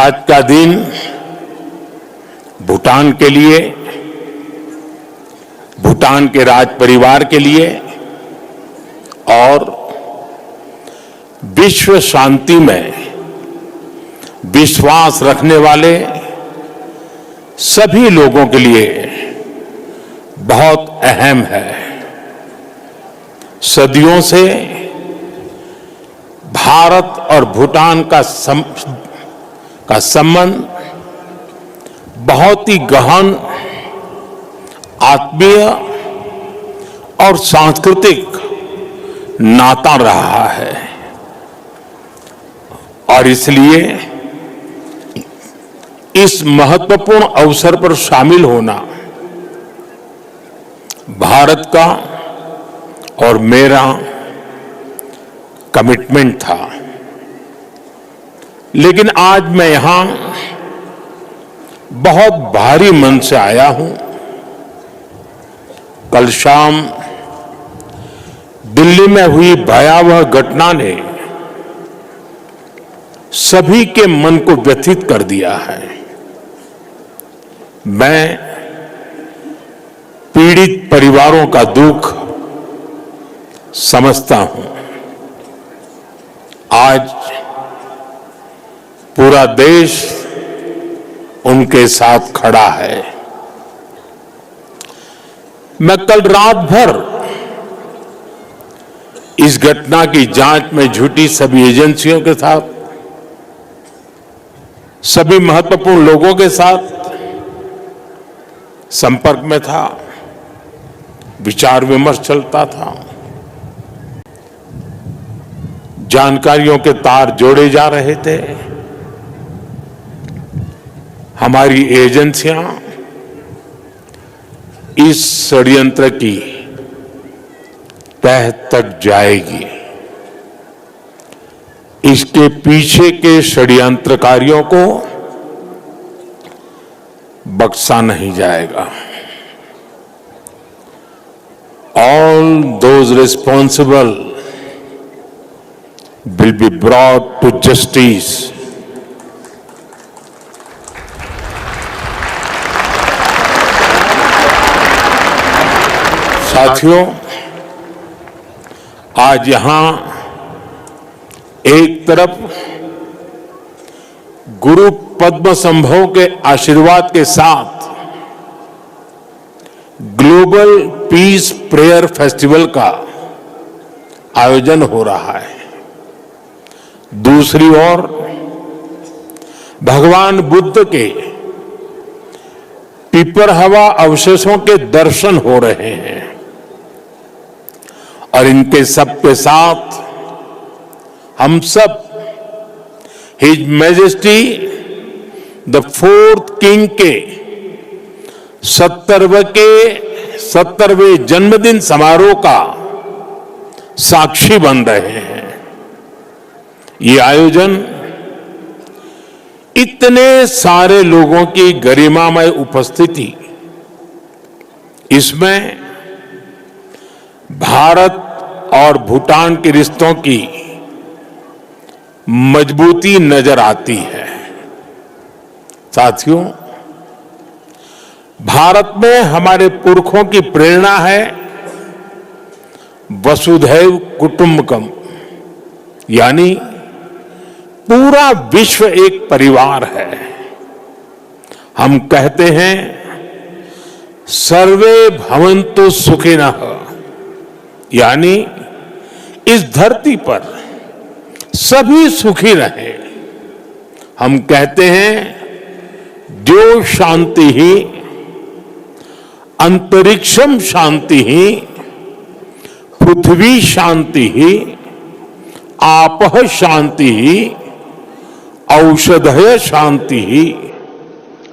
आज का दिन भूटान के लिए, भूटान के राज परिवार के लिए और विश्व शांति में विश्वास रखने वाले सभी लोगों के लिए बहुत अहम है। सदियों से भारत और भूटान का संबंध बहुत ही गहन, आत्मीय और सांस्कृतिक नाता रहा है और इसलिए इस महत्वपूर्ण अवसर पर शामिल होना भारत का और मेरा कमिटमेंट था। लेकिन आज मैं यहां बहुत भारी मन से आया हूं। कल शाम दिल्ली में हुई भयावह घटना ने सभी के मन को व्यथित कर दिया है। मैं पीड़ित परिवारों का दुख समझता हूं। आज पूरा देश उनके साथ खड़ा है। मैं कल रात भर इस घटना की जांच में जुटी सभी एजेंसियों के साथ, सभी महत्वपूर्ण लोगों के साथ संपर्क में था, विचार विमर्श चलता था, जानकारियों के तार जोड़े जा रहे थे। हमारी एजेंसियां इस षड्यंत्र की तह तक जाएगी। इसके पीछे के षड्यंत्रकारियों को बख्शा नहीं जाएगा। All those responsible will be brought to justice. साथियों, आज यहां एक तरफ गुरु पद्म संभव के आशीर्वाद के साथ ग्लोबल पीस प्रेयर फेस्टिवल का आयोजन हो रहा है, दूसरी ओर भगवान बुद्ध के पिपरहवा अवशेषों के दर्शन हो रहे हैं और इनके सबके साथ हम सब his majesty the fourth king के 70वें जन्मदिन समारोह का साक्षी बन रहे हैं। ये आयोजन इतने सारे लोगों की गरिमामय उपस्थिति, इसमें भारत और भूटान के रिश्तों की मजबूती नजर आती है। साथियों, भारत में हमारे पुरखों की प्रेरणा है वसुधैव कुटुंबकम, यानी पूरा विश्व एक परिवार है। हम कहते हैं सर्वे भवन्तु सुखिनः, यानी इस धरती पर सभी सुखी रहें। हम कहते हैं द्यौ शांति ही अंतरिक्षम शांति ही पृथ्वी शांति ही आपः शांति ही औषधय शांति ही,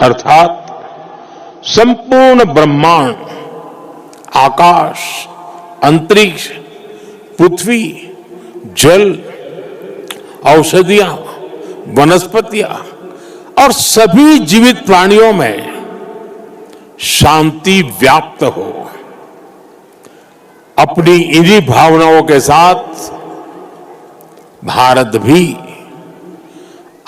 अर्थात संपूर्ण ब्रह्मांड, आकाश, अंतरिक्ष, पृथ्वी, जल, औषधियां, वनस्पतियां और सभी जीवित प्राणियों में शांति व्याप्त हो। अपनी इन्हीं भावनाओं के साथ भारत भी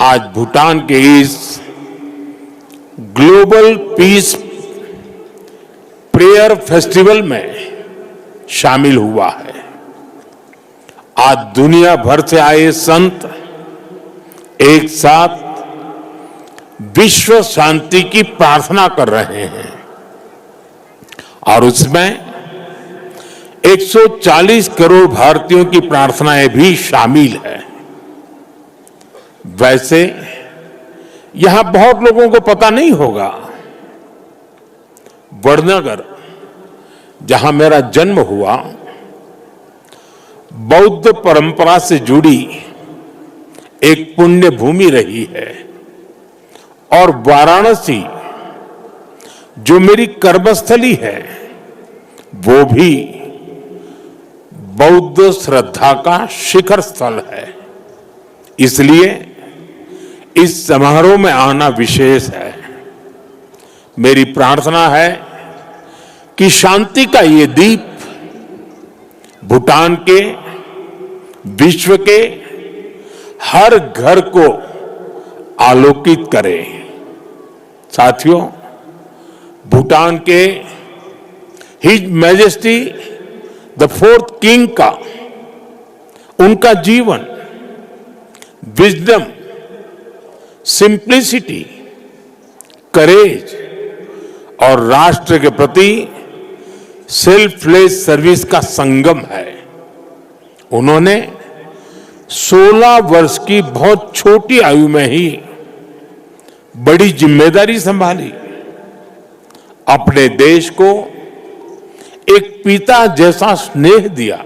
आज भूटान के इस ग्लोबल पीस प्रेयर फेस्टिवल में शामिल हुआ है। आज दुनिया भर से आए संत एक साथ विश्व शांति की प्रार्थना कर रहे हैं और उसमें 140 करोड़ भारतीयों की प्रार्थनाएं भी शामिल है। वैसे यहां बहुत लोगों को पता नहीं होगा, वडनगर जहां मेरा जन्म हुआ बौद्ध परंपरा से जुड़ी एक पुण्य भूमि रही है और वाराणसी जो मेरी कर्मस्थली है वो भी बौद्ध श्रद्धा का शिखर स्थल है। इसलिए इस समारोह में आना विशेष है। मेरी प्रार्थना है कि शांति का ये दीप भूटान के, विश्व के हर घर को आलोकित करे। साथियों, भूटान के his majesty the fourth king का उनका जीवन विजडम, सिंप्लिसिटी, करेज और राष्ट्र के प्रति सेल्फलेस सर्विस का संगम है। उन्होंने 16 वर्ष की बहुत छोटी आयु में ही बड़ी जिम्मेदारी संभाली, अपने देश को एक पिता जैसा स्नेह दिया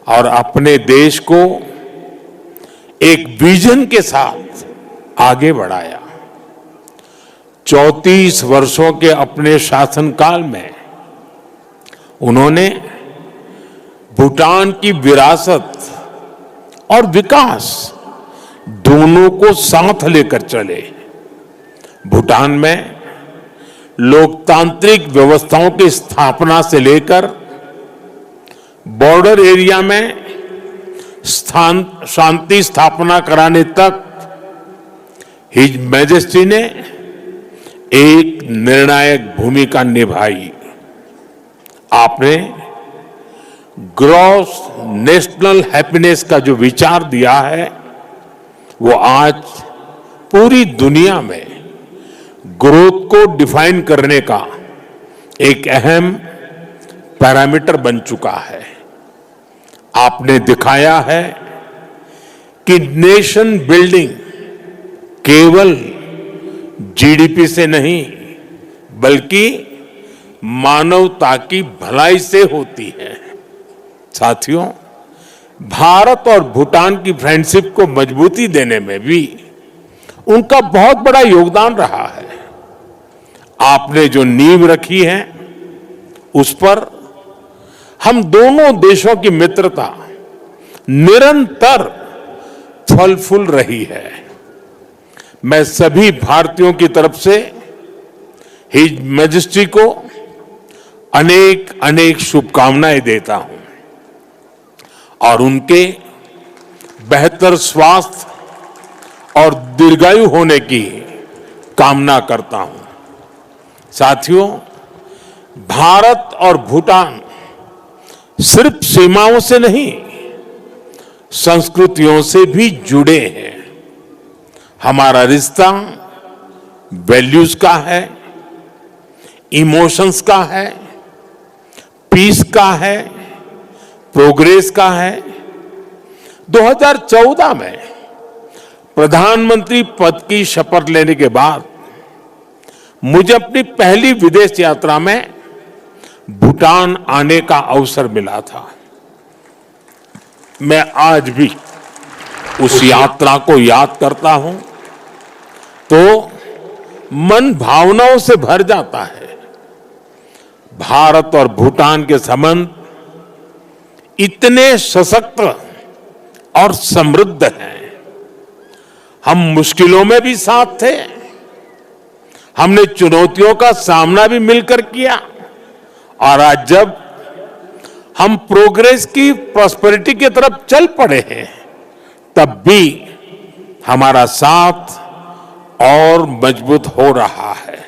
और अपने देश को एक विजन के साथ आगे बढ़ाया। 34 वर्षों के अपने शासनकाल में उन्होंने भूटान की विरासत और विकास दोनों को साथ लेकर चले। भूटान में लोकतांत्रिक व्यवस्थाओं की स्थापना से लेकर बॉर्डर एरिया में शांति स्थापना कराने तक हिज मैजेस्टी ने एक निर्णायक भूमिका निभाई। आपने ग्रॉस नेशनल हैप्पीनेस का जो विचार दिया है वो आज पूरी दुनिया में ग्रोथ को डिफाइन करने का एक अहम पैरामीटर बन चुका है। आपने दिखाया है कि नेशन बिल्डिंग केवल जीडीपी से नहीं बल्कि मानवता की भलाई से होती है। साथियों, भारत और भूटान की फ्रेंडशिप को मजबूती देने में भी उनका बहुत बड़ा योगदान रहा है। आपने जो नींव रखी है उस पर हम दोनों देशों की मित्रता निरंतर फल फूल रही है। मैं सभी भारतीयों की तरफ से हिज मैजेस्टी को अनेक अनेक शुभकामनाएं देता हूं और उनके बेहतर स्वास्थ्य और दीर्घायु होने की कामना करता हूं। साथियों, भारत और भूटान सिर्फ सीमाओं से नहीं संस्कृतियों से भी जुड़े हैं। हमारा रिश्ता वैल्यूज का है, इमोशंस का है, पीस का है, प्रोग्रेस का है। 2014 में प्रधानमंत्री पद की शपथ लेने के बाद मुझे अपनी पहली विदेश यात्रा में भूटान आने का अवसर मिला था। मैं आज भी उस यात्रा को याद करता हूं तो मन भावनाओं से भर जाता है। भारत और भूटान के संबंध इतने सशक्त और समृद्ध हैं। हम मुश्किलों में भी साथ थे, हमने चुनौतियों का सामना भी मिलकर किया और आज जब हम प्रोग्रेस की प्रॉस्पेरिटी की तरफ चल पड़े हैं तब भी हमारा साथ और मजबूत हो रहा है।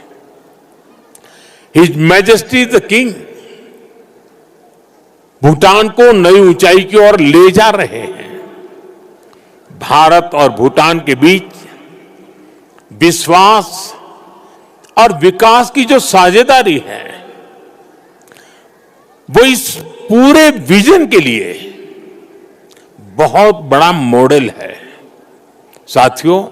His majesty the king Bhutan को नई ऊंचाई की ओर ले जा रहे हैं। भारत और भूटान के बीच विश्वास और विकास की जो साझेदारी है, वो इस पूरे विजन के लिए बहुत बड़ा मॉडल है। साथियों,